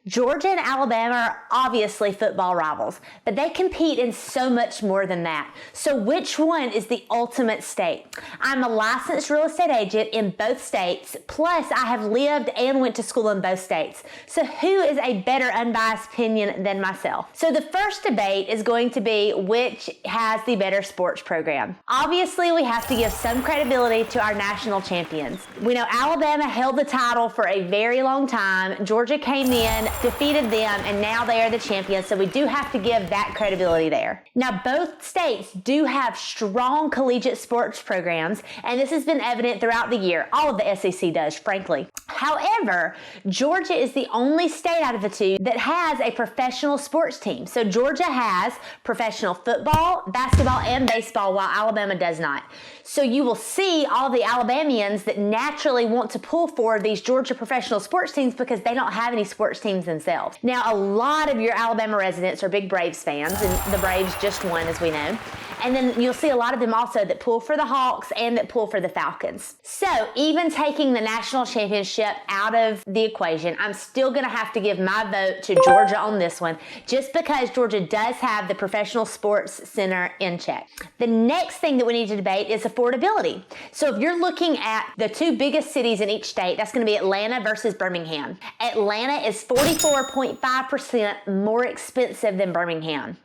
Georgia and Alabama are obviously football rivals, but they compete in so much more than that. So which one is the ultimate state? I'm a licensed real estate agent in both states, plus I have lived and went to school in both states. So who is a better unbiased opinion than myself? So the first debate is going to be which has the better sports program. Obviously, we have to give some credibility to our national champions. We know Alabama held the title for a very long time. Georgia came in, defeated them, and now they are the champions. So we do have to give that credibility there. Now, both states do have strong collegiate sports programs, and this has been evident throughout the year. All of the SEC does, frankly. However, Georgia is the only state out of the two that has a professional sports team. So Georgia has professional football, basketball, and baseball, while Alabama does not. So you will see all the Alabamians that naturally want to pull for these Georgia professional sports teams because they don't have any sports teams themselves. Now, a lot of your Alabama residents are big Braves fans, and the Braves just won, as we know. And then you'll see a lot of them also that pull for the Hawks and that pull for the Falcons. So even taking the national championship out of the equation, I'm still going to have to give my vote to Georgia on this one, just because Georgia does have the professional sports center in check. The next thing that we need to debate is affordability. So if you're looking at the two biggest cities in each state, that's going to be Atlanta versus Birmingham. Atlanta is 44.5% more expensive than Birmingham.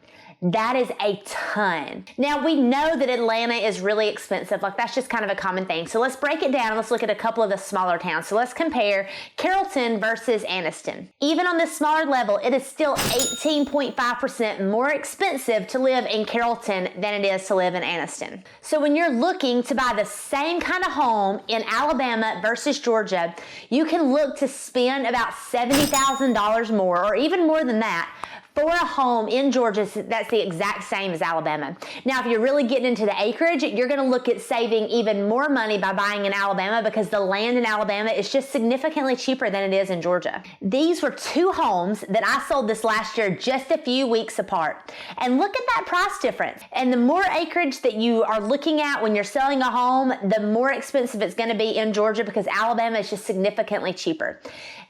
That is a ton. Now, we know that Atlanta is really expensive. Like, that's just kind of a common thing. So let's break it down and let's look at a couple of the smaller towns. So let's compare Carrollton versus Anniston. Even on this smaller level, it is still 18.5% more expensive to live in Carrollton than it is to live in Anniston. So when you're looking to buy the same kind of home in Alabama versus Georgia, you can look to spend about $70,000 more, or even more than that, for a home in Georgia that's the exact same as Alabama. Now, if you're really getting into the acreage, you're going to look at saving even more money by buying in Alabama because the land in Alabama is just significantly cheaper than it is in Georgia. These were two homes that I sold this last year just a few weeks apart. And look at that price difference. And the more acreage that you are looking at when you're selling a home, the more expensive it's going to be in Georgia because Alabama is just significantly cheaper.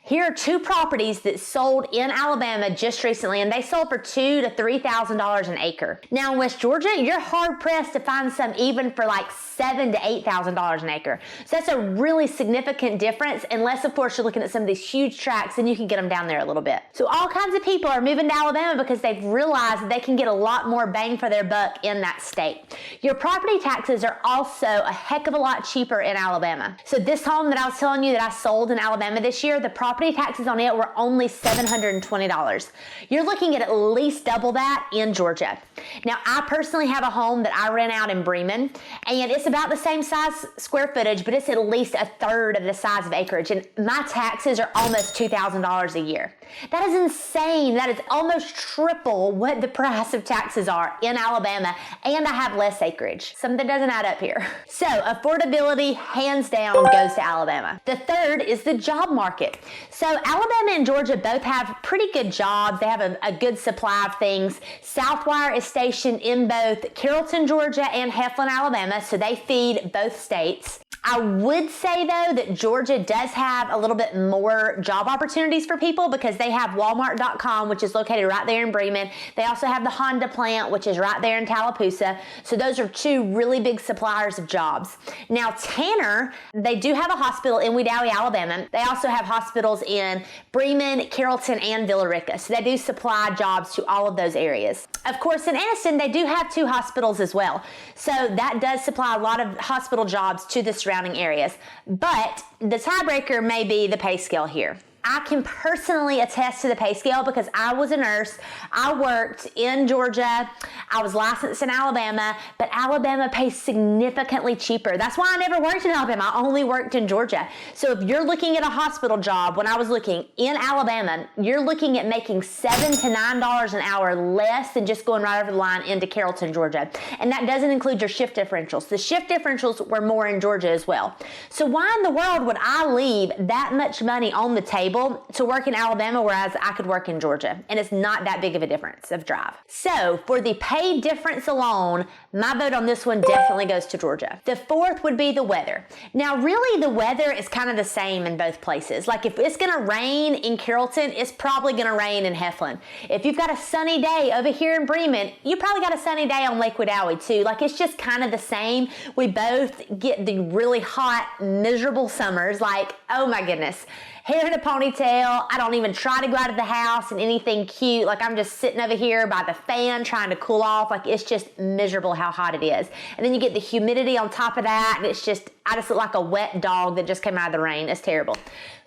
Here are two properties that sold in Alabama just recently, and they sold for $2,000 to $3,000 an acre. Now in West Georgia, you're hard pressed to find some even for like $7,000 to $8,000 an acre. So that's a really significant difference, unless of course you're looking at some of these huge tracts and you can get them down there a little bit. So all kinds of people are moving to Alabama because they've realized that they can get a lot more bang for their buck in that state. Your property taxes are also a heck of a lot cheaper in Alabama. So this home that I was telling you that I sold in Alabama this year, the property taxes on it were only $720. You're looking at least double that in Georgia. Now, I personally have a home that I rent out in Bremen, and it's about the same size square footage, but it's at least a third of the size of acreage, and my taxes are almost $2,000 a year. That is insane. That is almost triple what the price of taxes are in Alabama, and I have less acreage. Something doesn't add up here. So, affordability, hands down, goes to Alabama. The third is the job market. So Alabama and Georgia both have pretty good jobs. They have a good supply of things. Southwire is stationed in both Carrollton, Georgia and Heflin, Alabama, so they feed both states. I would say, though, that Georgia does have a little bit more job opportunities for people because they have Walmart.com, which is located right there in Bremen. They also have the Honda plant, which is right there in Tallapoosa. So those are two really big suppliers of jobs. Now, Tanner, they do have a hospital in Wedowee, Alabama. They also have hospitals in Bremen, Carrollton, and Villa Rica. So they do supply jobs to all of those areas. Of course, in Anniston, they do have two hospitals as well. So that does supply a lot of hospital jobs to the surrounding areas. But the tiebreaker may be the pay scale here. I can personally attest to the pay scale because I was a nurse. I worked in Georgia. I was licensed in Alabama, but Alabama pays significantly cheaper. That's why I never worked in Alabama. I only worked in Georgia. So if you're looking at a hospital job, when I was looking in Alabama, you're looking at making $7 to $9 an hour less than just going right over the line into Carrollton, Georgia. And that doesn't include your shift differentials. The shift differentials were more in Georgia as well. So why in the world would I leave that much money on the table able to work in Alabama, whereas I could work in Georgia, and it's not that big of a difference of drive. So for the pay difference alone, my vote on this one definitely goes to Georgia. The fourth would be the weather. Now, really, the weather is kind of the same in both places. Like if it's gonna rain in Carrollton, it's probably gonna rain in Heflin. If you've got a sunny day over here in Bremen, you probably got a sunny day on Lake Wedowee too. Like it's just kind of the same. We both get the really hot, miserable summers. Like, oh my goodness. Hair in a ponytail. I don't even try to go out of the house in anything cute. Like I'm just sitting over here by the fan trying to cool off. Like it's just miserable how hot it is. And then you get the humidity on top of that. And it's just, I just look like a wet dog that just came out of the rain. It's terrible.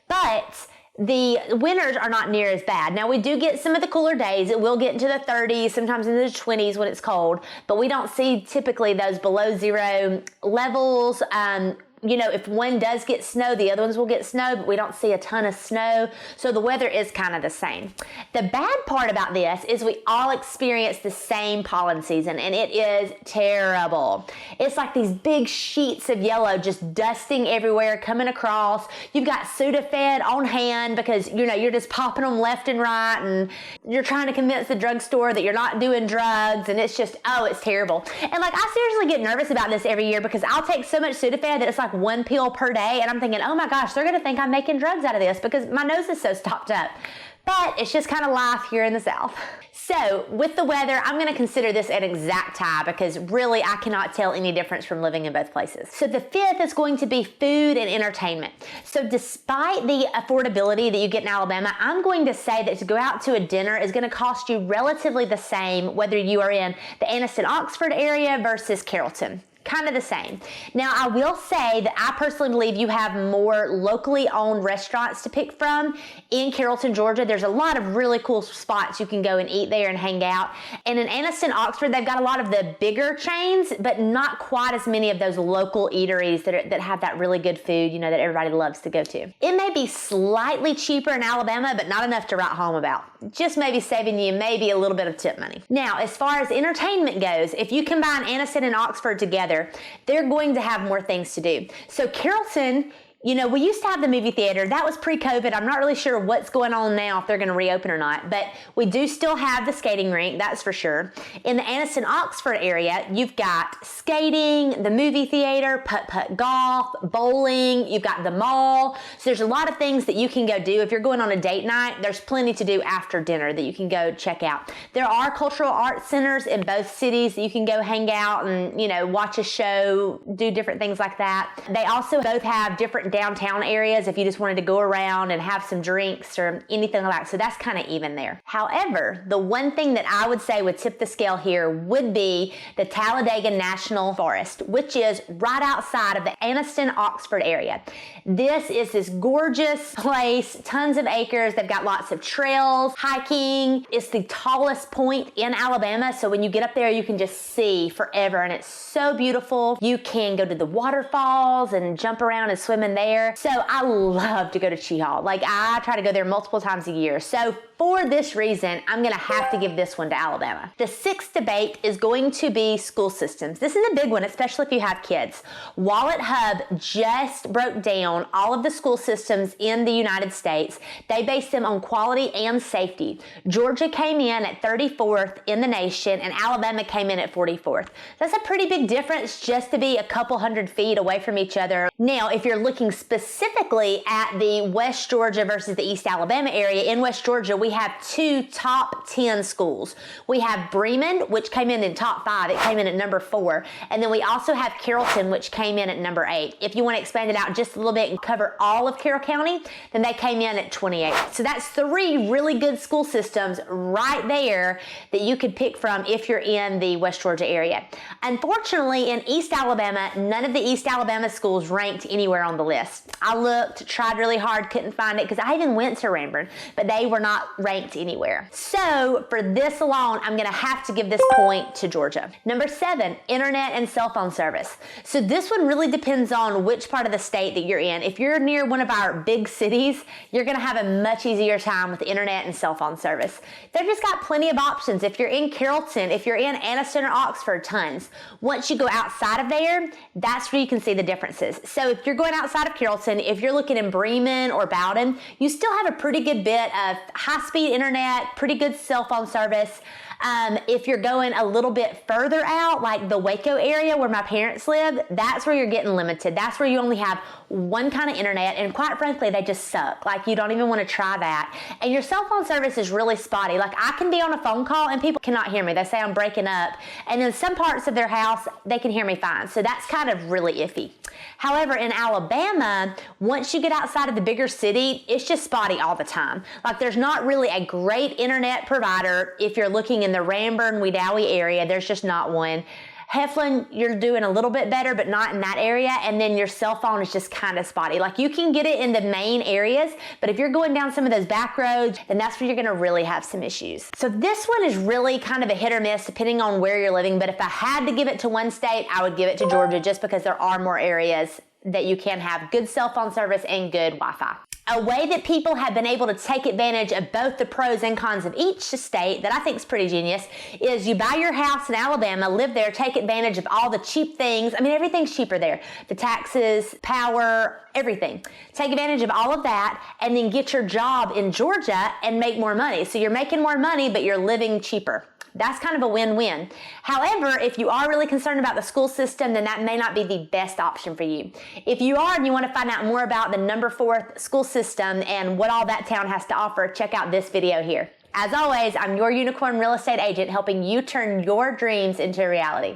But the winters are not near as bad. Now we do get some of the cooler days. It will get into the 30s, sometimes into the 20s when it's cold, but we don't see typically those below zero levels. You know, if one does get snow, the other ones will get snow, but we don't see a ton of snow. So the weather is kind of the same. The bad part about this is we all experience the same pollen season, and it is terrible. It's like these big sheets of yellow just dusting everywhere, coming across. You've got Sudafed on hand because, you know, you're just popping them left and right, and you're trying to convince the drugstore that you're not doing drugs, and it's just, oh, it's terrible. And like, I seriously get nervous about this every year because I'll take so much Sudafed that it's like one pill per day, and I'm thinking, oh my gosh, they're gonna think I'm making drugs out of this because my nose is so stopped up. But it's just kind of life here in the South. So with the weather, I'm gonna consider this an exact tie because really I cannot tell any difference from living in both places. So the fifth is going to be food and entertainment. So despite the affordability that you get in Alabama, I'm going to say that to go out to a dinner is gonna cost you relatively the same whether you are in the Anniston-Oxford area versus Carrollton. Kind of the same. Now, I will say that I personally believe you have more locally owned restaurants to pick from in Carrollton, Georgia. There's a lot of really cool spots you can go and eat there and hang out. And in Anniston-Oxford, they've got a lot of the bigger chains, but not quite as many of those local eateries that have that really good food, you know, that everybody loves to go to. It may be slightly cheaper in Alabama, but not enough to write home about. Just maybe saving you maybe a little bit of tip money. Now, as far as entertainment goes, if you combine Anniston and Oxford together, they're going to have more things to do. So Carrollton, you know, we used to have the movie theater. That was pre-COVID. I'm not really sure what's going on now, if they're going to reopen or not, but we do still have the skating rink, that's for sure. In the Anniston-Oxford area, you've got skating, the movie theater, putt-putt golf, bowling, you've got the mall. So there's a lot of things that you can go do. If you're going on a date night, there's plenty to do after dinner that you can go check out. There are cultural arts centers in both cities that you can go hang out and, you know, watch a show, do different things like that. They also both have different downtown areas if you just wanted to go around and have some drinks or anything like that. So that's kind of even there. However, the one thing that I would say would tip the scale here would be the Talladega National Forest, which is right outside of the Anniston-Oxford area. This is this gorgeous place, tons of acres. They've got lots of trails, hiking. It's the tallest point in Alabama. So when you get up there, you can just see forever, and it's so beautiful. You can go to the waterfalls and jump around and swim in there. So I love to go to Chehaw. Like I try to go there multiple times a year. So for this reason, I'm gonna have to give this one to Alabama. The sixth debate is going to be school systems. This is a big one, especially if you have kids. Wallet Hub just broke down all of the school systems in the United States. They based them on quality and safety. Georgia came in at 34th in the nation, and Alabama came in at 44th. That's a pretty big difference just to be a couple hundred feet away from each other. Now, if you're looking specifically at the West Georgia versus the East Alabama area, in West Georgia, we have two top 10 schools. We have Bremen, which came in top 5. It came in at number 4. And then we also have Carrollton, which came in at number 8. If you want to expand it out just a little bit and cover all of Carroll County, then they came in at 28. So that's 3 really good school systems right there that you could pick from if you're in the West Georgia area. Unfortunately, in East Alabama, none of the East Alabama schools ranked anywhere on the list. I looked, tried really hard, couldn't find it because I even went to Ranburne, but they were not ranked anywhere. So for this alone, I'm gonna have to give this point to Georgia. Number 7, internet and cell phone service. So this one really depends on which part of the state that you're in. If you're near one of our big cities, you're gonna have a much easier time with internet and cell phone service. They've just got plenty of options. If you're in Carrollton, if you're in Anniston or Oxford, tons. Once you go outside of there, that's where you can see the differences. So if you're going outside outside of Carrollton, if you're looking in Bremen or Bowden, you still have a pretty good bit of high-speed internet, pretty good cell phone service. If you're going a little bit further out, like the Waco area where my parents live, that's where you're getting limited. That's where you only have one kind of internet, and quite frankly, they just suck. Like, you don't even want to try that. And your cell phone service is really spotty. Like, I can be on a phone call and people cannot hear me. They say I'm breaking up. And in some parts of their house, they can hear me fine. So that's kind of really iffy. However, in Alabama, once you get outside of the bigger city, it's just spotty all the time. Like, there's not really a great internet provider if you're looking in the Ranburne, Wedowee area. There's just not one. Heflin, you're doing a little bit better, but not in that area. And then your cell phone is just kind of spotty. Like, you can get it in the main areas, but if you're going down some of those back roads, then that's where you're going to really have some issues. So this one is really kind of a hit or miss depending on where you're living. But if I had to give it to one state, I would give it to Georgia, just because there are more areas that you can have good cell phone service and good Wi-Fi. A way that people have been able to take advantage of both the pros and cons of each state that I think is pretty genius is you buy your house in Alabama, live there, take advantage of all the cheap things. I mean, everything's cheaper there. The taxes, power, everything. Take advantage of all of that and then get your job in Georgia and make more money. So you're making more money, but you're living cheaper. That's kind of a win-win. However, if you are really concerned about the school system, then that may not be the best option for you. If you are and you want to find out more about the number 4 school system and what all that town has to offer, check out this video here. As always, I'm your unicorn real estate agent, helping you turn your dreams into reality.